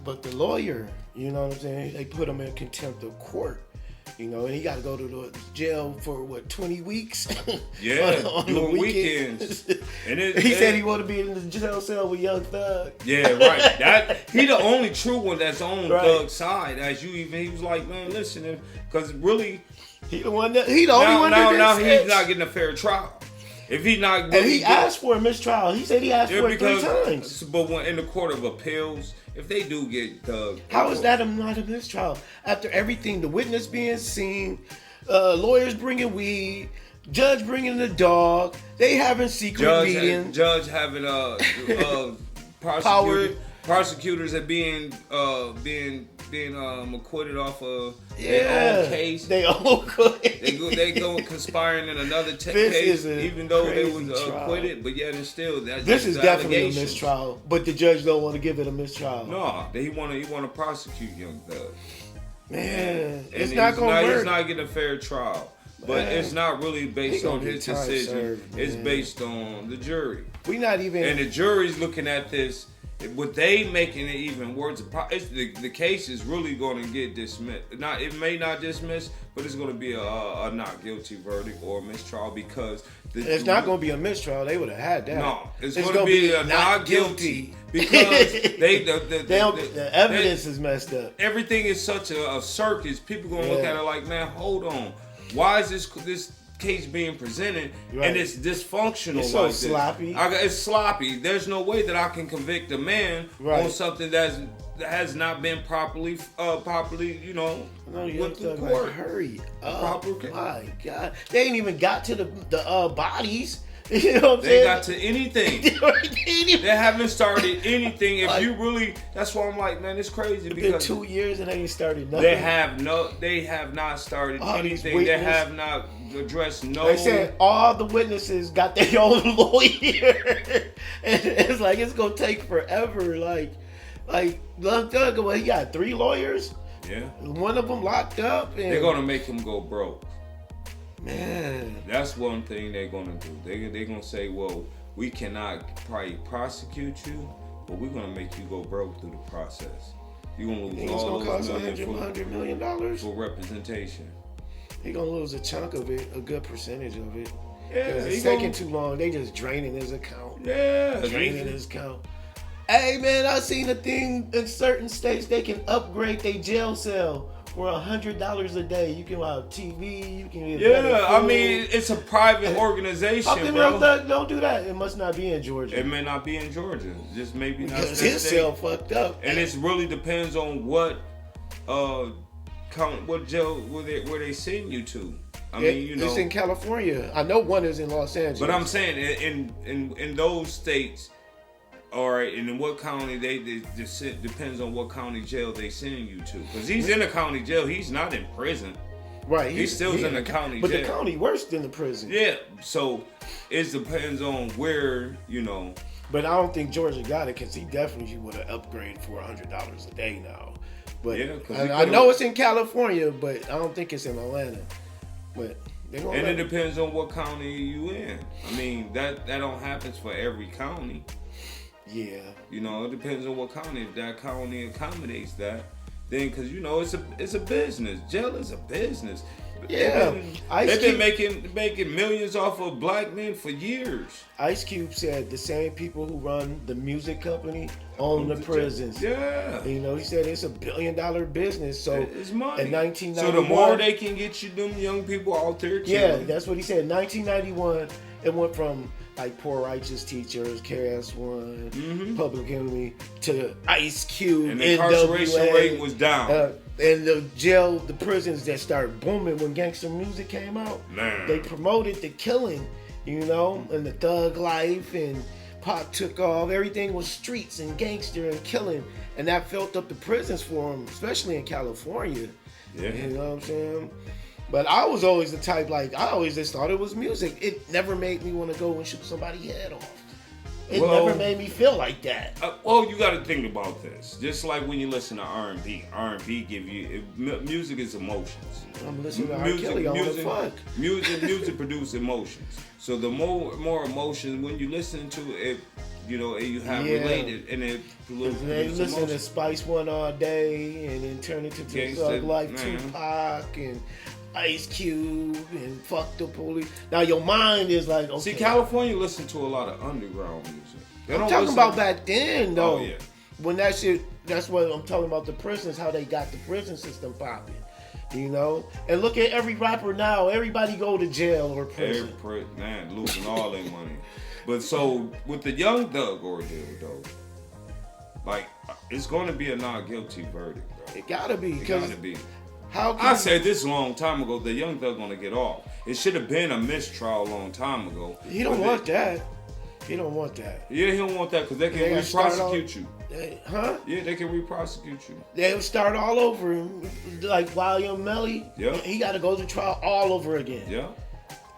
But the lawyer, you know what I'm saying? They put him in contempt of court. You know, and he got to go to the jail for 20 weeks? Yeah, on doing the weekends. And he said he wanted to be in the jail cell with Young Thug. Yeah, right. That he the only true one that's on Right. Thug's side. He was like, man, listen, because really, He the one that he the only one that now did he's not getting a fair trial. If he not, and he asked for a mistrial. He said he asked for it 3 times. But when in the court of appeals, if they do get Thug, How is that not a mistrial? After everything, the witness being seen, lawyers bringing weed, judge bringing the dog, they having secret meetings. judge having prosecutors are being acquitted off of their own case. They all They go conspiring in another case, even though they was acquitted. But yet and still, this is definitely a mistrial. But the judge don't want to give it a mistrial. No, he want to prosecute Young Thug. Man, And it's not gonna work. He's not getting a fair trial. But it's not really based on his decision. It's based on the jury. We not even. And the jury's looking at this. What they making it even worse. The case is really going to get dismissed. It may not dismiss, but it's going to be a not guilty verdict or a mistrial because it's not going to be a mistrial. They would have had that. No, it's going to be a not guilty because the evidence is messed up. Everything is such a circus. People going to look at it like, man, hold on. Why is this case being presented and it's dysfunctional? It's so like sloppy. It's sloppy. There's no way that I can convict a man on something that has not been properly, went through court. Hurry up! My God, they ain't even got to the bodies. You know what I'm saying? They got to anything. They haven't started anything. If you really, that's why I'm like, man, it's crazy because been 2 years and they ain't started nothing. They have not started anything. They have not addressed no. They said all the witnesses got their own lawyer, and it's like it's gonna take forever. Like Young Thug, well, he got 3 lawyers. Yeah. One of them locked up. And they're gonna make him go broke. Man, that's one thing they're gonna do. They're gonna say, well, we cannot probably prosecute you, but we're gonna make you go broke through the process. You're gonna lose all those $100 million for representation. He gonna lose a chunk of it, a good percentage of it. Yeah, it's taking too long. They just draining his account. Yeah, draining his account. Hey man, I seen a thing in certain states they can upgrade their jail cell. For $100 a day, you can have TV. You can get I mean, it's a private organization. How come Young Thug don't do that? It must not be in Georgia. It may not be in Georgia. Just maybe not. Because his cell fucked up. And it really depends on what jail where they send you to. I mean, it's in California. I know one is in Los Angeles. But I'm saying in those states. All right, and in what county depends on what county jail they send you to. Because he's in a county jail, he's not in prison. Right, he's still in the county jail. But the county worse than the prison. Yeah, so it depends on where, But I don't think Georgia got it because he definitely would have upgraded for $100 a day now. But yeah, I know it's in California, but I don't think it's in Atlanta. But it depends on what county you in. I mean, that don't happen for every county. Yeah. It depends on what county. If that county accommodates that, then because it's a business. Jail is a business. Yeah. They've been making millions off of black men for years. Ice Cube said the same people who run the music company own the prisons. Yeah. He said it's $1 billion business. So it's money. In 1991, so the more they can get you them young people out there killing. Yeah, that's what he said. In 1991, it went from like Poor Righteous Teachers, KRS-One, Public Enemy, to Ice Cube, and the incarceration rate was down. And the prisons that started booming when gangster music came out. Man. They promoted the killing, and the thug life, and Pop took off. Everything was streets and gangster and killing, and that filled up the prisons for them, especially in California. Yeah. You know what I'm saying? But I was always the type, I always just thought it was music. It never made me want to go and shoot somebody's head off. It never made me feel like that. You got to think about this. Just like when you listen to R&B. R&B give you... music is emotions. I'm listening to R. Kelly on the funk. Music produces emotions. So the more emotions, when you listen to it, you know, and you have Yeah. related, and it They listen to Spice One all day, and then turn it to Gangsta, Thug Life, man. Tupac, and Ice Cube, and Fuck the Police. Now your mind is like, okay. See, California listen to a lot of underground music. They I'm don't talking listen- about back then, though. Oh, yeah. When that shit, that's what I'm talking about. The prisons, how they got the prison system popping, you know. And look at every rapper now. Everybody go to jail or prison. Man, losing all their money. But so with the Young Thug ordeal, though, like it's going to be a not guilty verdict, bro. It gotta be It because gotta be. how can I said this a long time ago. The Young Thug gonna get off. It should have been a mistrial a long time ago. he don't want that. He don't want that. Yeah, he don't want that because they They can gonna start re-prosecute you. Huh? Yeah, they can re-prosecute you. They'll start all over. Like William Melly, Yeah. he got to go to trial all over again. Yeah.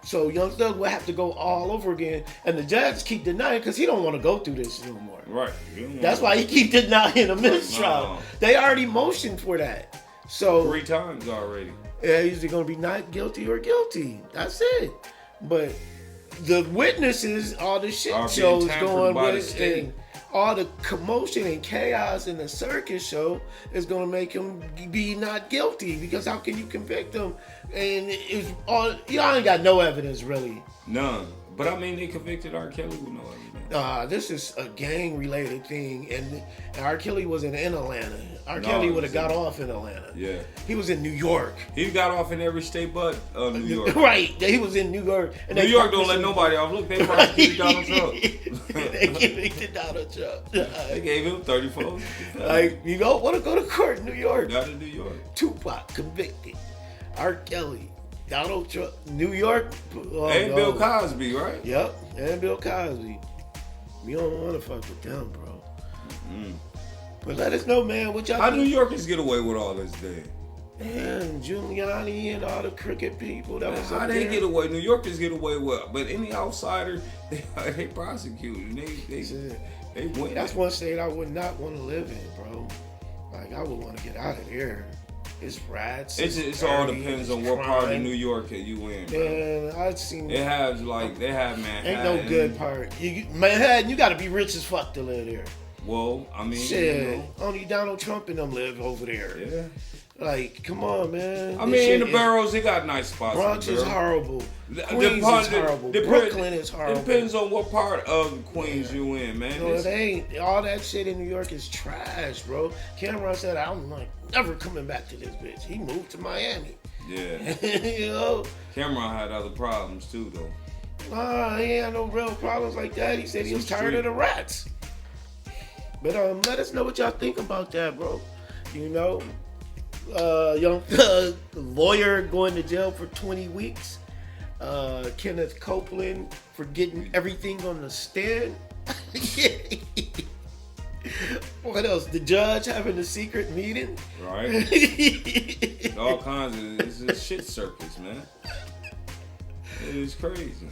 So Young Thug will have to go all over again, and the judge keep denying because he don't want to go through this no more. Right. You don't That's want why he keep denying a mistrial. No. They already motioned for that. So 3 times already. yeah, he's either gonna be not guilty or guilty. That's it. But the witnesses, all the shit Are being shows tampered going by the with, state. and all the commotion and chaos in the circus show is gonna make him be not guilty. Because how can you convict him? And it's all y'all ain't got no evidence really. None. But I mean, they convicted R. Kelly with no evidence. This is a gang related thing, and R. Kelly wasn't in Atlanta. R. No, Kelly he would have was got in- off in Atlanta. Yeah. He was in New York. He got off in every state but New York. Right, he was in New York. And New they York don't prosecuted- let nobody off. Look, they prosecuted Donald Trump. They convicted Donald Trump. They gave him 34. Like, you don't want to go to court in New York. Got in New York. Tupac convicted. R. Kelly, Donald Trump, New York. Oh, And no. Bill Cosby, right? Yep, and Bill Cosby. You don't want to fuck with them, bro. But let us know, man, what y'all How New think. Yorkers get away with all this thing? Man, Giuliani and all the cricket people that was How up they there. get away? New Yorkers get away with, but any outsider, they prosecute and they win. That's one state I would not want to live in, bro. Like, I would want to get out of there. It's rats. It's all dirty, depends it's on what part of crime. New York are you in, bro. Man, I've seen. They have Manhattan. Ain't no good part. Manhattan, you got to be rich as fuck to live there. Well, I mean, Shit, only Donald Trump and them live over there. yeah. Like, come on, man. I This mean, in shit the is- boroughs, they got nice spots. Bronx in the is borough. horrible. The Queens part- is horrible. the- Brooklyn is horrible. Depends on what part of Queens you in, man. No, It's- it ain't. All that shit in New York is trash, bro. Cameron said, I'm like never coming back to this bitch. He moved to Miami. yeah. You know? Cameron had other problems too, though. Nah, he ain't had no real problems like that. He said he was Some tired street. of the rats. But let us know what y'all think about that, bro. You know? Young Thug, lawyer going to jail for 20 weeks. Kenneth Copeland for getting everything on the stand. What else? The judge having a secret meeting. Right? All kinds of it's a shit circus, man. It is crazy.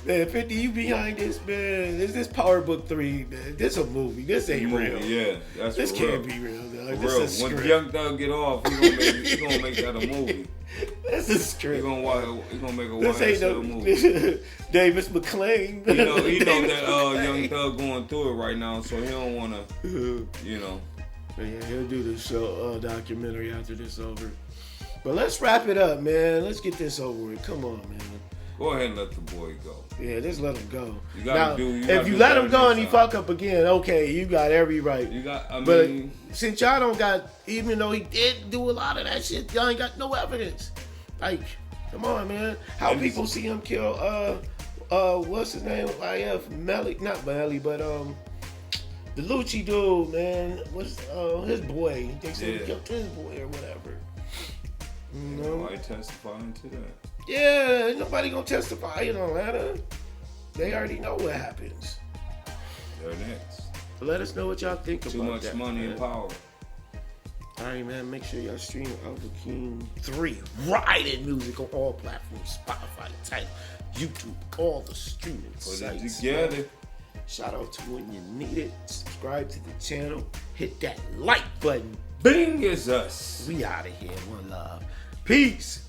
Man, 50, you behind this, man. This Power Book 3, man. This a movie. This ain't real. Yeah, that's This for can't real. be real, dog. For This real. is a When script. Young Thug get off, he gonna make that a movie. This is a He script. gonna make a This ain't YSL movie. no Davis McClain. He know Davis that McClain. Young Thug going through it right now, so he don't wanna, you know. But yeah, he'll do the show documentary after this over. But let's wrap it up, man. Let's get this over with. Come on, man. Go ahead and let the boy go. Yeah, just let him go. You gotta do- you if gotta you do let him better go and he next time. fuck up again, okay, you got every right. You got, I But mean, since y'all don't got, even though he did do a lot of that shit, y'all ain't got no evidence. Like, come on, man. How And people see him kill, what's his name? IF Melly, not Melly, but the Lucci dude, man. What's his boy? They said he Yeah. killed his boy or whatever. You know? nobody testifying to that. Yeah, ain't nobody gonna testify in Atlanta. They already know what happens. They're next. But let us know what y'all think Too about much that, money man. and power. All right, man. Make sure y'all stream Alpha King 3 Riding music on all platforms: Spotify, Tidal, YouTube, all the streaming Put it sites. together. man. Shout out to when you need it. Subscribe to the channel. Hit that like button. Bing is us. We out of here. One love. Peace.